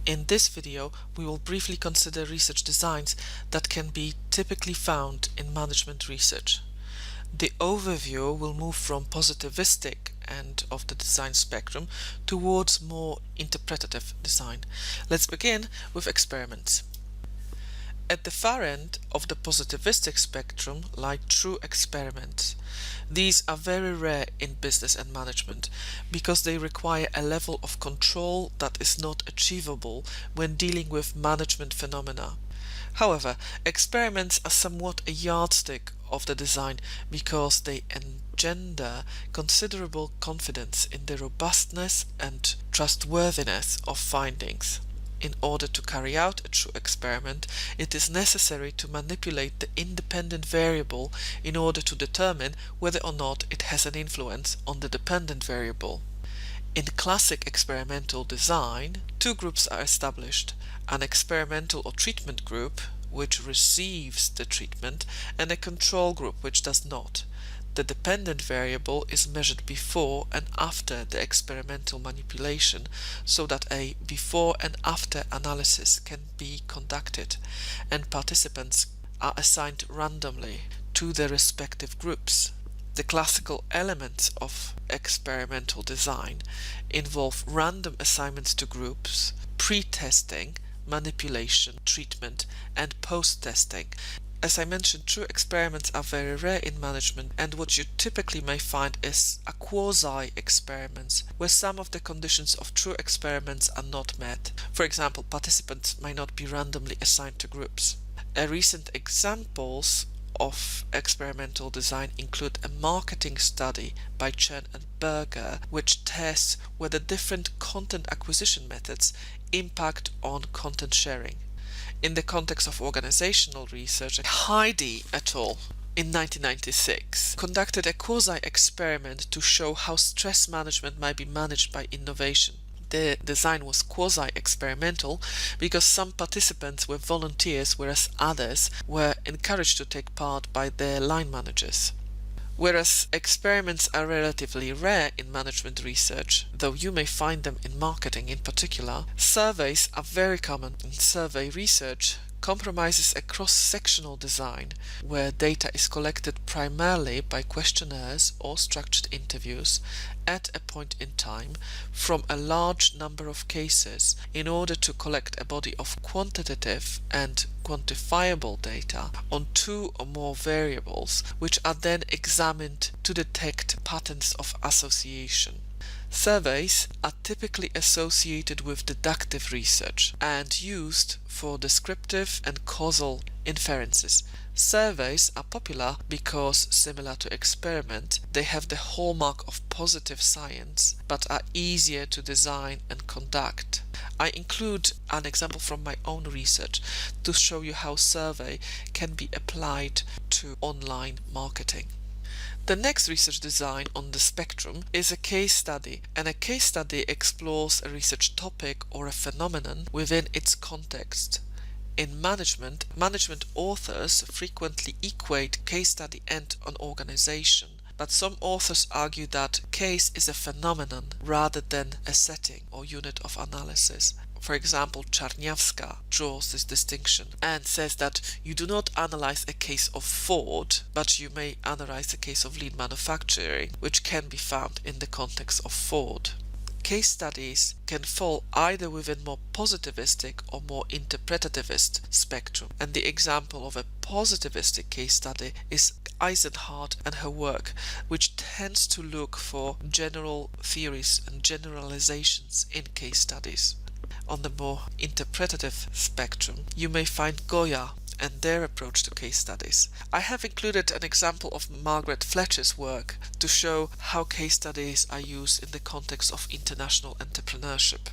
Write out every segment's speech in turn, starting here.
In this video, we will briefly consider research designs that can be typically found in management research. The overview will move from positivistic end of the design spectrum towards more interpretative design. Let's begin with experiments. At the far end of the positivistic spectrum lie true experiments. These are very rare in business and management because they require a level of control that is not achievable when dealing with management phenomena. However, experiments are somewhat a yardstick of the design because they engender considerable confidence in the robustness and trustworthiness of findings. In order to carry out a true experiment, it is necessary to manipulate the independent variable in order to determine whether or not it has an influence on the dependent variable. In classic experimental design, two groups are established: an experimental or treatment group, which receives the treatment, and a control group, which does not. The dependent variable is measured before and after the experimental manipulation so that a before and after analysis can be conducted, and participants are assigned randomly to their respective groups. The classical elements of experimental design involve random assignments to groups, pre-testing, manipulation, treatment, and post-testing. As I mentioned, true experiments are very rare in management, and what you typically may find is a quasi-experiments, where some of the conditions of true experiments are not met. For example, participants may not be randomly assigned to groups. Recent examples of experimental design include a marketing study by Chen and Berger, which tests whether different content acquisition methods impact on content sharing. In the context of organizational research, Heidi et al. In 1996 conducted a quasi-experiment to show how stress management might be managed by innovation. The design was quasi-experimental because some participants were volunteers, whereas others were encouraged to take part by their line managers. Whereas experiments are relatively rare in management research, though you may find them in marketing in particular, surveys are very common. In survey research compromises a cross-sectional design where data is collected primarily by questionnaires or structured interviews at a point in time from a large number of cases in order to collect a body of quantitative and quantifiable data on two or more variables, which are then examined to detect patterns of association. Surveys are typically associated with deductive research and used for descriptive and causal inferences. Surveys are popular because, similar to experiment, they have the hallmark of positive science but are easier to design and conduct. I include an example from my own research to show you how survey can be applied to online marketing. The next research design on the spectrum is a case study, and a case study explores a research topic or a phenomenon within its context. In management authors frequently equate case study and an organization, but some authors argue that case is a phenomenon rather than a setting or unit of analysis. For example, Czarniawska draws this distinction and says that you do not analyze a case of Ford, but you may analyze a case of lean manufacturing, which can be found in the context of Ford. Case studies can fall either within more positivistic or more interpretativist spectrum, and the example of a positivistic case study is Eisenhardt and her work, which tends to look for general theories and generalizations in case studies. On the more interpretative spectrum, you may find Goya and their approach to case studies. I have included an example of Margaret Fletcher's work to show how case studies are used in the context of international entrepreneurship.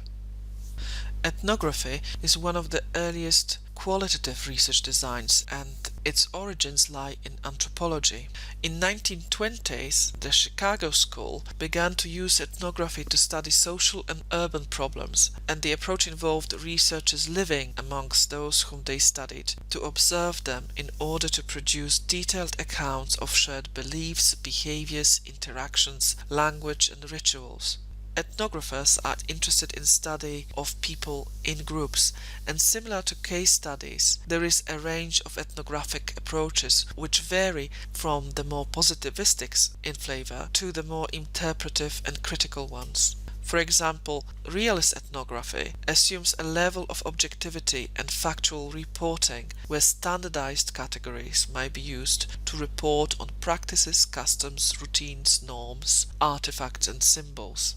Ethnography is one of the earliest qualitative research designs, and its origins lie in anthropology. In 1920s, the Chicago School began to use ethnography to study social and urban problems, and the approach involved researchers living amongst those whom they studied, to observe them in order to produce detailed accounts of shared beliefs, behaviors, interactions, language, and rituals. Ethnographers are interested in study of people in groups, and similar to case studies, there is a range of ethnographic approaches which vary from the more positivistic in flavor to the more interpretive and critical ones. For example, realist ethnography assumes a level of objectivity and factual reporting where standardized categories might be used to report on practices, customs, routines, norms, artifacts, and symbols.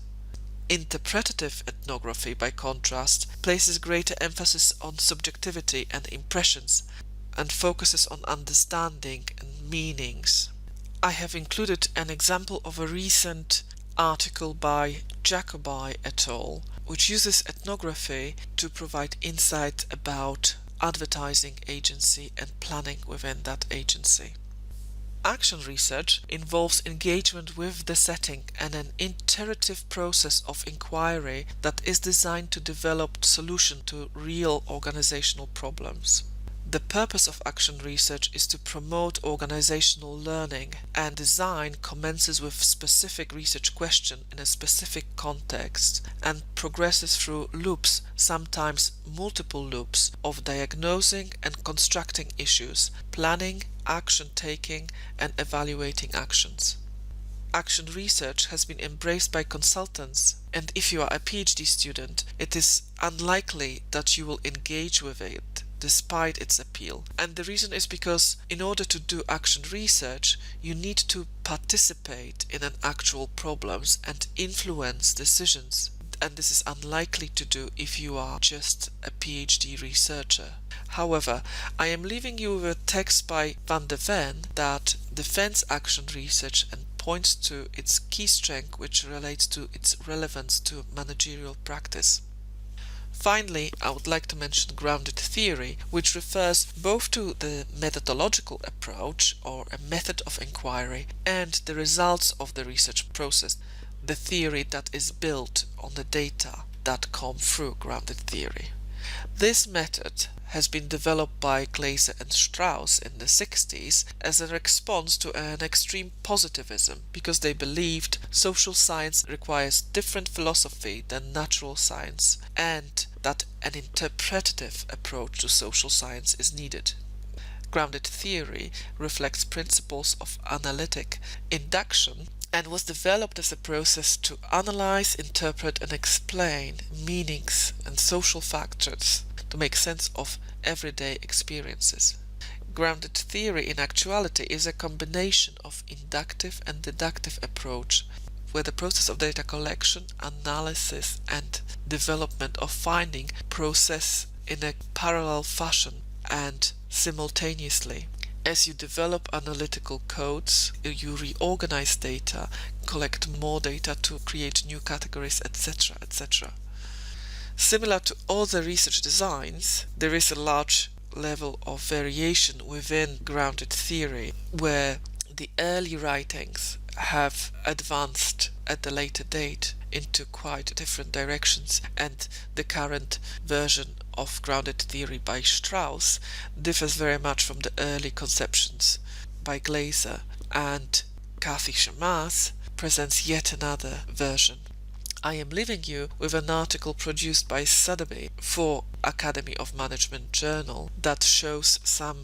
Interpretative ethnography, by contrast, places greater emphasis on subjectivity and impressions and focuses on understanding and meanings. I have included an example of a recent article by Jacobi et al., which uses ethnography to provide insight about advertising agency and planning within that agency. Action research involves engagement with the setting and an iterative process of inquiry that is designed to develop solutions to real organizational problems. The purpose of action research is to promote organizational learning, and design commences with specific research question in a specific context and progresses through loops, sometimes multiple loops, of diagnosing and constructing issues, planning, action taking, and evaluating actions. Action research has been embraced by consultants, and if you are a PhD student, it is unlikely that you will engage with it despite its appeal. And the reason is because in order to do action research, you need to participate in an actual problems and influence decisions. And this is unlikely to do if you are just a PhD researcher. However, I am leaving you with a text by Van de Ven that defends action research and points to its key strength, which relates to its relevance to managerial practice. Finally, I would like to mention grounded theory, which refers both to the methodological approach or a method of inquiry and the results of the research process, the theory that is built on the data that come through grounded theory. This method has been developed by Glaser and Strauss in the 60s as a response to an extreme positivism, because they believed social science requires different philosophy than natural science and that an interpretative approach to social science is needed. Grounded theory reflects principles of analytic induction and was developed as a process to analyze, interpret, and explain meanings and social factors to make sense of everyday experiences. Grounded theory in actuality is a combination of inductive and deductive approach, where the process of data collection, analysis, and development of finding process in a parallel fashion and simultaneously. As you develop analytical codes, you reorganize data, collect more data to create new categories, etc., etc. Similar to other research designs, there is a large level of variation within grounded theory, where the early writings have advanced at a later date into quite different directions, and the current version of grounded theory by Strauss differs very much from the early conceptions by Glaser, and Kathy Shamas presents yet another version. I am leaving you with an article produced by Sotheby for Academy of Management Journal that shows some